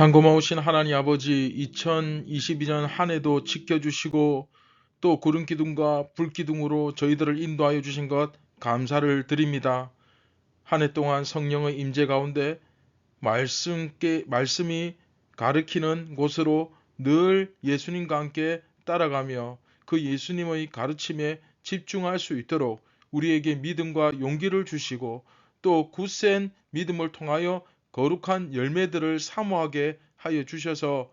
참 고마우신 하나님 아버지, 2022년 한 해도 지켜주시고 또 구름 기둥과 불 기둥으로 저희들을 인도하여 주신 것 감사를 드립니다. 한 해 동안 성령의 임재 가운데 말씀이 가르치는 곳으로 늘 예수님과 함께 따라가며 그 예수님의 가르침에 집중할 수 있도록 우리에게 믿음과 용기를 주시고 또 굳센 믿음을 통하여 거룩한 열매들을 사모하게 하여 주셔서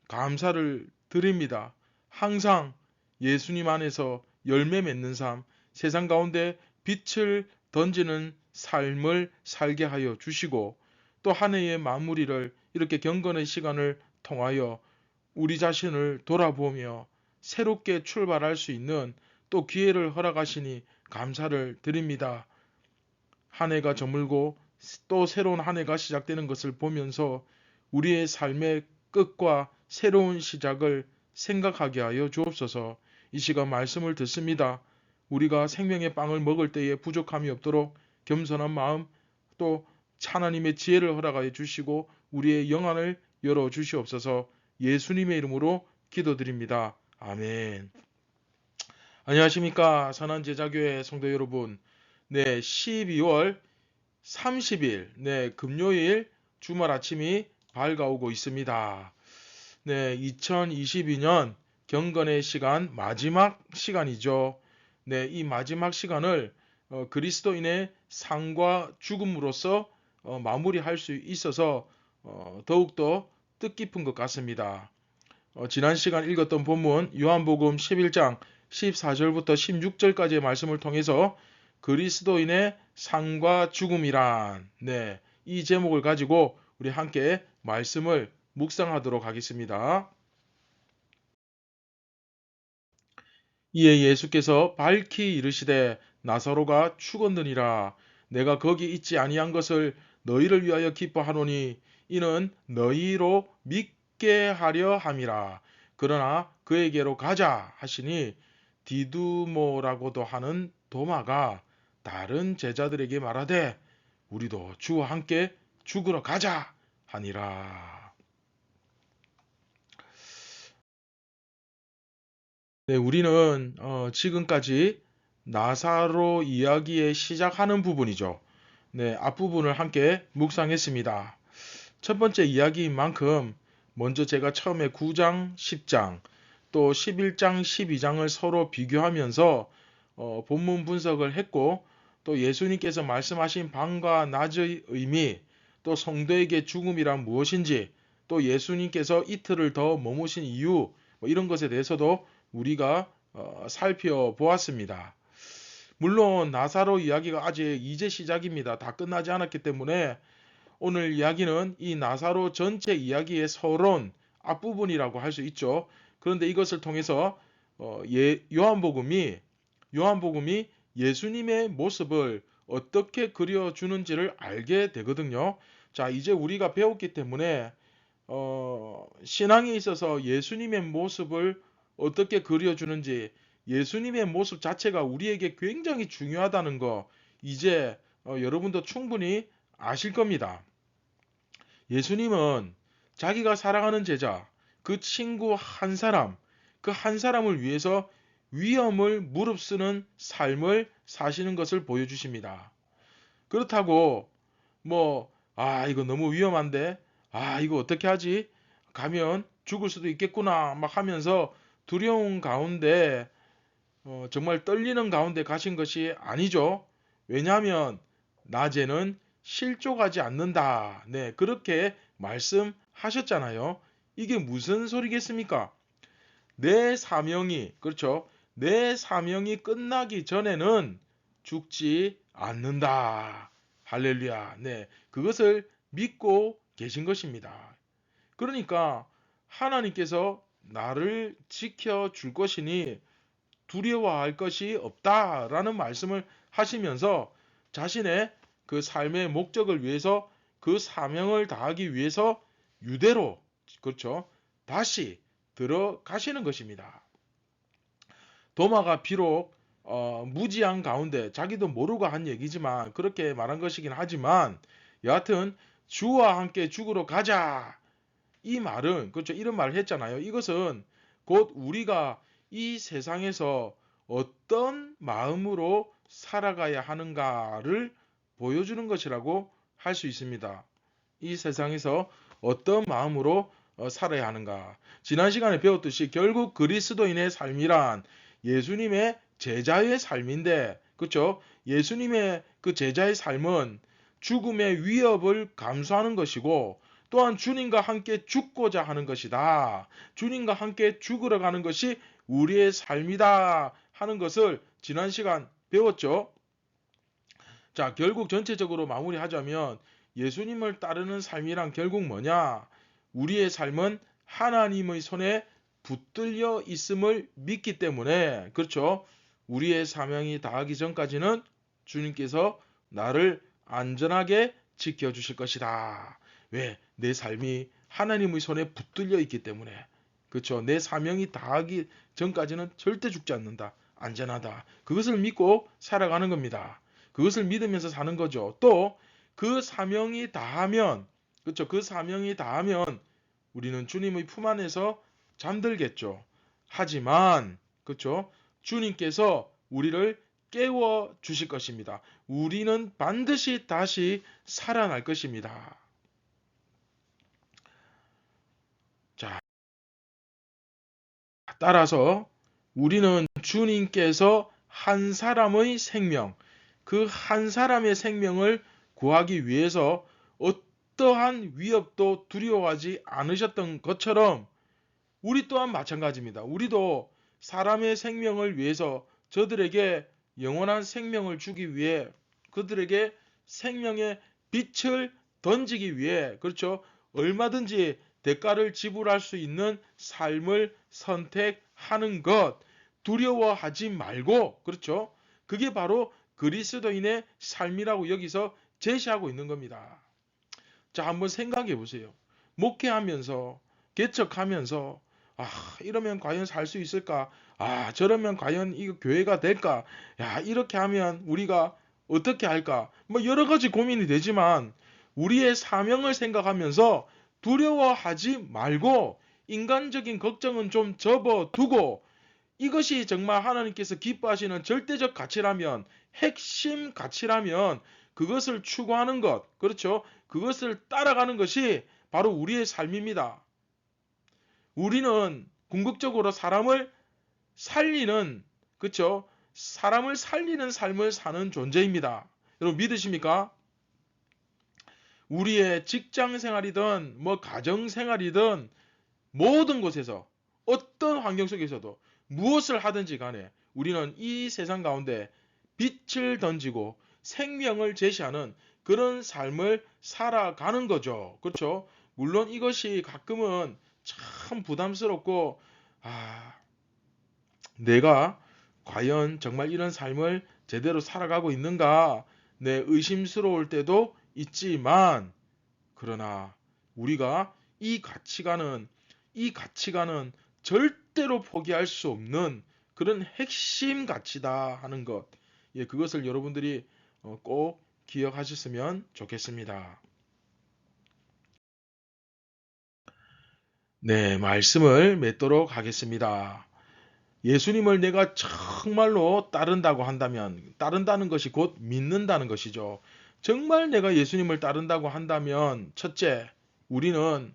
감사를 드립니다. 항상 예수님 안에서 열매 맺는 삶, 세상 가운데 빛을 던지는 삶을 살게 하여 주시고 또 한 해의 마무리를 이렇게 경건의 시간을 통하여 우리 자신을 돌아보며 새롭게 출발할 수 있는 또 기회를 허락하시니 감사를 드립니다. 한 해가 저물고 또 새로운 한 해가 시작되는 것을 보면서 우리의 삶의 끝과 새로운 시작을 생각하게 하여 주옵소서. 이 시간 말씀을 듣습니다. 우리가 생명의 빵을 먹을 때에 부족함이 없도록 겸손한 마음 또 하나님의 지혜를 허락하여 주시고 우리의 영안을 열어 주시옵소서. 예수님의 이름으로 기도드립니다. 아멘. 안녕하십니까 선한제자교회 성도 여러분. 네, 12월 30일 금요일 주말 아침이 밝아오고 있습니다. 네, 2022년 경건의 시간 마지막 시간이죠. 네, 이 마지막 시간을 그리스도인의 삶과 죽음으로써 마무리할 수 있어서 더욱더 뜻깊은 것 같습니다. 지난 시간 읽었던 본문 요한복음 11장 14절부터 16절까지의 말씀을 통해서 그리스도인의 삶과 죽음이란 이 제목을 가지고 우리 함께 말씀을 묵상하도록 하겠습니다. 이에 예수께서 밝히 이르시되 나사로가 죽었느니라. 내가 거기 있지 아니한 것을 너희를 위하여 기뻐하노니 이는 너희로 믿게 하려 함이라. 그러나 그에게로 가자 하시니 디두모라고도 하는 도마가 다른 제자들에게 말하되 우리도 주와 함께 죽으러 가자 하니라. 네, 우리는 지금까지 나사로 이야기에 시작하는 부분이죠. 네, 앞부분을 함께 묵상했습니다. 첫 번째 이야기인 만큼 먼저 제가 처음에 9장, 10장, 또 11장, 12장을 서로 비교하면서 본문 분석을 했고 또 예수님께서 말씀하신 밤과 낮의 의미, 또 성도에게 죽음이란 무엇인지, 또 예수님께서 이틀을 더 머무신 이유 이런 것에 대해서도 우리가 살펴보았습니다. 물론 나사로 이야기가 아직 이제 시작입니다. 다 끝나지 않았기 때문에 오늘 이야기는 이 나사로 전체 이야기의 서론 앞부분이라고 할 수 있죠. 그런데 이것을 통해서 요한복음이 예수님의 모습을 어떻게 그려주는지를 알게 되거든요. 자, 이제 우리가 배웠기 때문에 신앙에 있어서 예수님의 모습을 어떻게 그려주는지 예수님의 모습 자체가 우리에게 굉장히 중요하다는 거 이제 여러분도 충분히 아실 겁니다. 예수님은 자기가 사랑하는 제자, 그 친구 한 사람, 그 한 사람을 위해서 위험을 무릅쓰는 삶을 사시는 것을 보여주십니다. 그렇다고 이거 너무 위험한데, 이거 어떻게 하지? 가면 죽을 수도 있겠구나 막 하면서 두려운 가운데 정말 떨리는 가운데 가신 것이 아니죠. 왜냐하면 낮에는 실족하지 않는다. 네, 그렇게 말씀하셨잖아요. 이게 무슨 소리겠습니까? 내 사명이, 그렇죠. 내 사명이 끝나기 전에는 죽지 않는다. 할렐루야. 네, 그것을 믿고 계신 것입니다. 그러니까 하나님께서 나를 지켜줄 것이니 두려워할 것이 없다라는 말씀을 하시면서 자신의 그 삶의 목적을 위해서 그 사명을 다하기 위해서 유대로 그렇죠. 다시 들어가시는 것입니다. 도마가 비록 무지한 가운데 자기도 모르고 한 얘기지만 그렇게 말한 것이긴 하지만 여하튼 주와 함께 죽으러 가자. 이 말은 그렇죠. 이런 말을 했잖아요. 이것은 곧 우리가 이 세상에서 어떤 마음으로 살아가야 하는가를 보여주는 것이라고 할 수 있습니다. 이 세상에서 어떤 마음으로 살아야 하는가. 지난 시간에 배웠듯이 결국 그리스도인의 삶이란 예수님의 제자의 삶인데, 그렇죠? 예수님의 그 제자의 삶은 죽음의 위협을 감수하는 것이고, 또한 주님과 함께 죽고자 하는 것이다. 주님과 함께 죽으러 가는 것이 우리의 삶이다 하는 것을 지난 시간 배웠죠. 자, 결국 전체적으로 마무리하자면 예수님을 따르는 삶이란 결국 뭐냐? 우리의 삶은 하나님의 손에 붙들려 있음을 믿기 때문에, 그렇죠? 우리의 사명이 다하기 전까지는 주님께서 나를 안전하게 지켜주실 것이다. 왜? 내 삶이 하나님의 손에 붙들려 있기 때문에. 그렇죠? 내 사명이 다하기 전까지는 절대 죽지 않는다. 안전하다. 그것을 믿고 살아가는 겁니다. 그것을 믿으면서 사는 거죠. 또 그 사명이 다하면, 그렇죠? 그 사명이 다하면 우리는 주님의 품 안에서 잠들겠죠. 하지만, 그렇죠? 주님께서 우리를 깨워 주실 것입니다. 우리는 반드시 다시 살아날 것입니다. 자, 따라서 우리는 주님께서 한 사람의 생명, 그 한 사람의 생명을 구하기 위해서 어떠한 위협도 두려워하지 않으셨던 것처럼 우리 또한 마찬가지입니다. 우리도 사람의 생명을 위해서 저들에게 영원한 생명을 주기 위해 그들에게 생명의 빛을 던지기 위해, 그렇죠? 얼마든지 대가를 지불할 수 있는 삶을 선택하는 것 두려워하지 말고, 그렇죠? 그게 바로 그리스도인의 삶이라고 여기서 제시하고 있는 겁니다. 자, 한번 생각해 보세요. 목회하면서, 개척하면서, 이러면 과연 살 수 있을까? 저러면 과연 이거 교회가 될까? 이렇게 하면 우리가 어떻게 할까? 뭐 여러 가지 고민이 되지만 우리의 사명을 생각하면서 두려워하지 말고 인간적인 걱정은 좀 접어두고 이것이 정말 하나님께서 기뻐하시는 절대적 가치라면, 핵심 가치라면 그것을 추구하는 것, 그렇죠? 그것을 따라가는 것이 바로 우리의 삶입니다. 우리는 궁극적으로 사람을 살리는, 그렇죠? 사람을 살리는 삶을 사는 존재입니다. 여러분 믿으십니까? 우리의 직장 생활이든 뭐 가정 생활이든 모든 곳에서 어떤 환경 속에서도 무엇을 하든지 간에 우리는 이 세상 가운데 빛을 던지고 생명을 제시하는 그런 삶을 살아가는 거죠. 그렇죠? 물론 이것이 가끔은 참 부담스럽고 내가 과연 정말 이런 삶을 제대로 살아가고 있는가 의심스러울 때도 있지만 그러나 우리가 이 가치관은 절대로 포기할 수 없는 그런 핵심 가치다 하는 것. 그것을 여러분들이 꼭 기억하셨으면 좋겠습니다. 네, 말씀을 맺도록 하겠습니다. 예수님을 내가 정말로 따른다고 한다면, 따른다는 것이 곧 믿는다는 것이죠. 정말 내가 예수님을 따른다고 한다면, 첫째, 우리는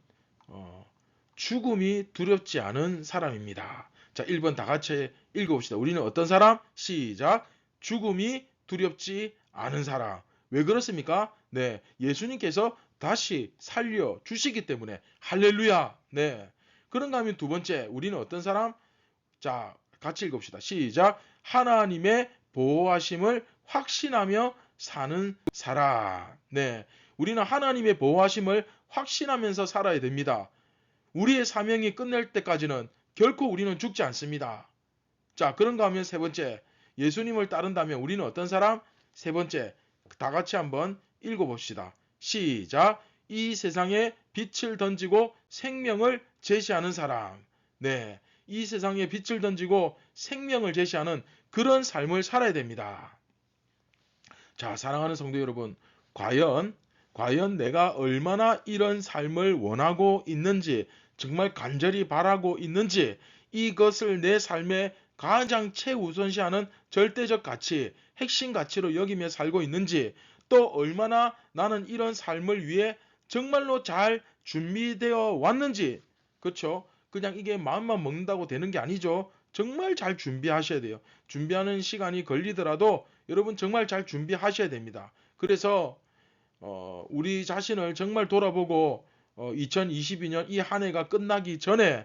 죽음이 두렵지 않은 사람입니다. 자, 1번 다 같이 읽어봅시다. 우리는 어떤 사람? 시작. 죽음이 두렵지 않은 사람. 왜 그렇습니까? 네, 예수님께서 다시 살려 주시기 때문에 할렐루야. 네. 그런가 하면 두 번째, 우리는 어떤 사람? 자, 같이 읽읍시다. 시작. 하나님의 보호하심을 확신하며 사는 사람. 네. 우리는 하나님의 보호하심을 확신하면서 살아야 됩니다. 우리의 사명이 끝날 때까지는 결코 우리는 죽지 않습니다. 자, 그런가 하면 세 번째, 예수님을 따른다면 우리는 어떤 사람? 세 번째, 다 같이 한번 읽어봅시다. 시작. 이 세상에 빛을 던지고 생명을 제시하는 사람. 네, 이 세상에 빛을 던지고 생명을 제시하는 그런 삶을 살아야 됩니다. 자, 사랑하는 성도 여러분, 과연 과연 내가 얼마나 이런 삶을 원하고 있는지, 정말 간절히 바라고 있는지, 이것을 내 삶의 가장 최우선시하는 절대적 가치, 핵심 가치로 여기며 살고 있는지, 또 얼마나 나는 이런 삶을 위해 정말로 잘 준비되어 왔는지. 그렇죠? 그냥 이게 마음만 먹는다고 되는 게 아니죠. 정말 잘 준비하셔야 돼요. 준비하는 시간이 걸리더라도 여러분 정말 잘 준비하셔야 됩니다. 그래서 우리 자신을 정말 돌아보고 2022년 이 한 해가 끝나기 전에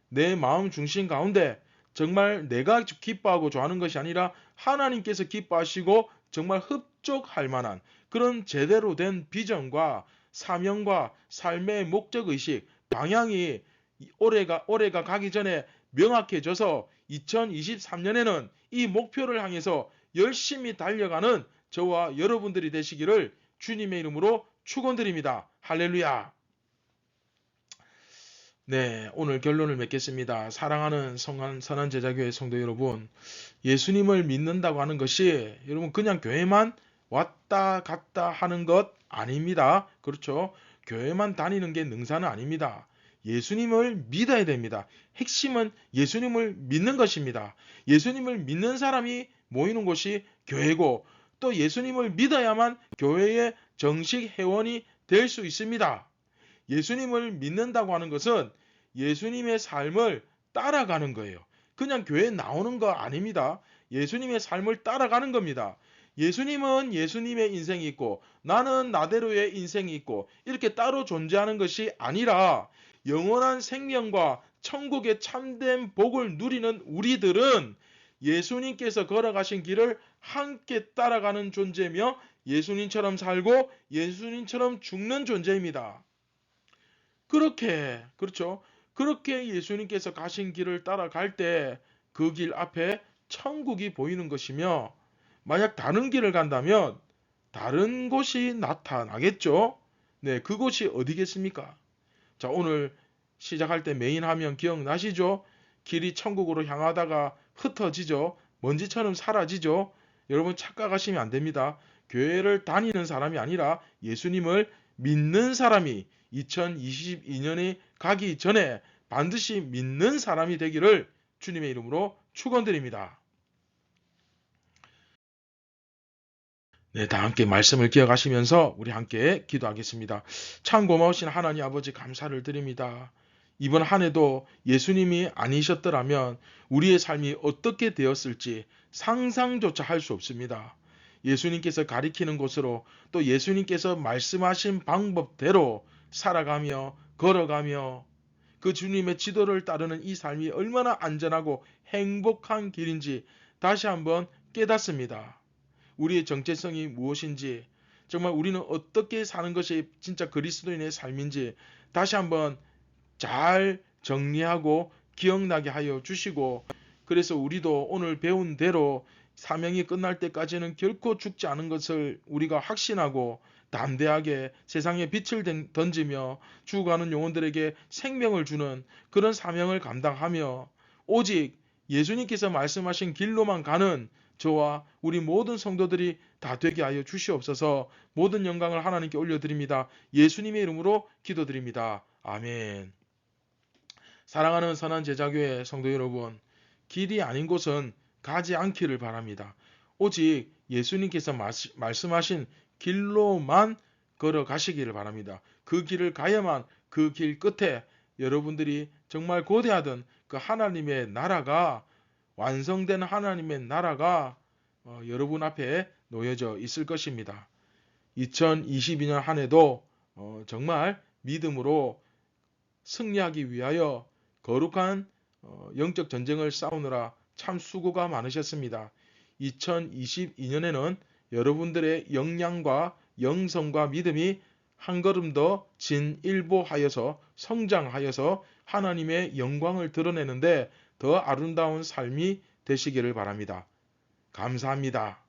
내 마음 중심 가운데 정말 내가 기뻐하고 좋아하는 것이 아니라 하나님께서 기뻐하시고 정말 흡족할 만한 그런 제대로 된 비전과 사명과 삶의 목적의식, 방향이 올해가 가기 전에 명확해져서 2023년에는 이 목표를 향해서 열심히 달려가는 저와 여러분들이 되시기를 주님의 이름으로 축원드립니다. 할렐루야. 네, 오늘 결론을 맺겠습니다. 사랑하는 선한 제자교회 성도 여러분, 예수님을 믿는다고 하는 것이 여러분 그냥 교회만 왔다 갔다 하는 것 아닙니다. 그렇죠? 교회만 다니는 게 능사는 아닙니다. 예수님을 믿어야 됩니다. 핵심은 예수님을 믿는 것입니다. 예수님을 믿는 사람이 모이는 곳이 교회고, 또 예수님을 믿어야만 교회의 정식 회원이 될 수 있습니다. 예수님을 믿는다고 하는 것은 예수님의 삶을 따라가는 거예요. 그냥 교회에 나오는 거 아닙니다. 예수님의 삶을 따라가는 겁니다. 예수님은 예수님의 인생이 있고 나는 나대로의 인생이 있고 이렇게 따로 존재하는 것이 아니라 영원한 생명과 천국의 참된 복을 누리는 우리들은 예수님께서 걸어가신 길을 함께 따라가는 존재며 예수님처럼 살고 예수님처럼 죽는 존재입니다. 그렇죠. 그렇게 예수님께서 가신 길을 따라갈 때 그 길 앞에 천국이 보이는 것이며, 만약 다른 길을 간다면 다른 곳이 나타나겠죠. 네, 그곳이 어디겠습니까? 자, 오늘 시작할 때 메인 화면 기억나시죠? 길이 천국으로 향하다가 흩어지죠. 먼지처럼 사라지죠. 여러분 착각하시면 안 됩니다. 교회를 다니는 사람이 아니라 예수님을 믿는 사람이 2022년이 가기 전에 반드시 믿는 사람이 되기를 주님의 이름으로 축원드립니다. 네, 다 함께 말씀을 기억하시면서 우리 함께 기도하겠습니다. 참 고마우신 하나님 아버지 감사를 드립니다. 이번 한 해도 예수님이 아니셨더라면 우리의 삶이 어떻게 되었을지 상상조차 할 수 없습니다. 예수님께서 가리키는 곳으로 또 예수님께서 말씀하신 방법대로 살아가며 걸어가며 그 주님의 지도를 따르는 이 삶이 얼마나 안전하고 행복한 길인지 다시 한번 깨닫습니다. 우리의 정체성이 무엇인지, 정말 우리는 어떻게 사는 것이 진짜 그리스도인의 삶인지 다시 한번 잘 정리하고 기억나게 하여 주시고, 그래서 우리도 오늘 배운 대로 사명이 끝날 때까지는 결코 죽지 않은 것을 우리가 확신하고 담대하게 세상에 빛을 던지며 죽어가는 영혼들에게 생명을 주는 그런 사명을 감당하며 오직 예수님께서 말씀하신 길로만 가는 저와 우리 모든 성도들이 다 되게 하여 주시옵소서. 모든 영광을 하나님께 올려드립니다. 예수님의 이름으로 기도드립니다. 아멘. 사랑하는 선한 제자교회 성도 여러분, 길이 아닌 곳은 가지 않기를 바랍니다. 오직 예수님께서 말씀하신 길로만 걸어가시기를 바랍니다. 그 길을 가야만 그 길 끝에 여러분들이 정말 고대하던 그 하나님의 나라가, 완성된 하나님의 나라가 여러분 앞에 놓여져 있을 것입니다. 2022년 한 해도 정말 믿음으로 승리하기 위하여 거룩한 영적 전쟁을 싸우느라 참 수고가 많으셨습니다. 2022년에는 여러분들의 역량과 영성과 믿음이 한 걸음 더 진일보하여서 성장하여서 하나님의 영광을 드러내는데 더 아름다운 삶이 되시기를 바랍니다. 감사합니다.